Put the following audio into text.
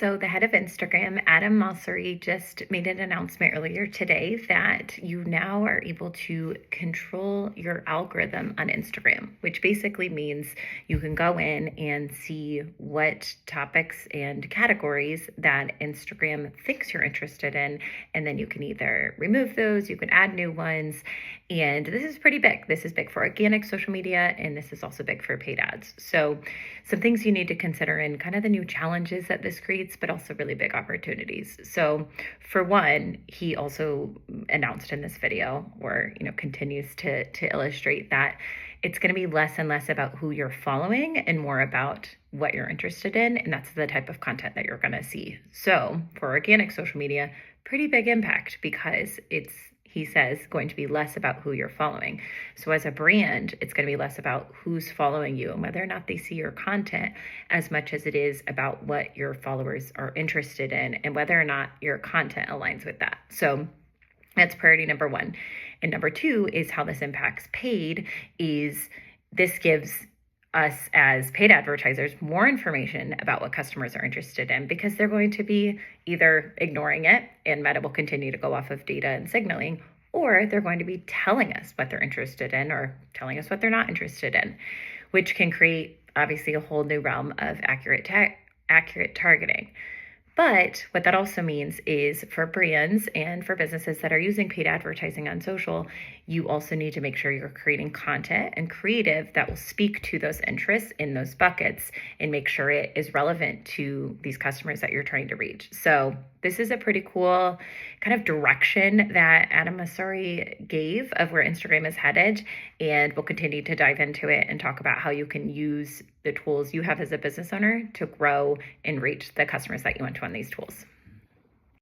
So, the head of Instagram, Adam Mosseri, just made an announcement earlier today that you now are able to control your algorithm on Instagram, which basically means you can go in and see what topics and categories that Instagram thinks you're interested in. And then you can either remove those, you can add new ones. And this is pretty big. This is big for organic social media, and this is also big for paid ads. So, some things you need to consider in kind of the new challenges that this creates, but also really big opportunities. So, for one, he also announced in this video, or continues to illustrate that it's going to be less and less about who you're following and more about what you're interested in, and that's the type of content that you're going to see. So, for organic social media, pretty big impact because it's, he says, going to be less about who you're following. So as a brand, it's going to be less about who's following you and whether or not they see your content as much as it is about what your followers are interested in and whether or not your content aligns with that. So that's priority number one. And number two is how this impacts paid is this gives us as paid advertisers more information about what customers are interested in because they're going to be either ignoring it and Meta will continue to go off of data and signaling, or they're going to be telling us what they're interested in or telling us what they're not interested in, which can create obviously a whole new realm of accurate targeting. But what that also means is for brands and for businesses that are using paid advertising on social, you also need to make sure you're creating content and creative that will speak to those interests in those buckets and make sure it is relevant to these customers that you're trying to reach. So this is a pretty cool kind of direction that Adam Mosseri gave of where Instagram is headed. And we'll continue to dive into it and talk about how you can use the tools you have as a business owner to grow and reach the customers that you want to on these tools.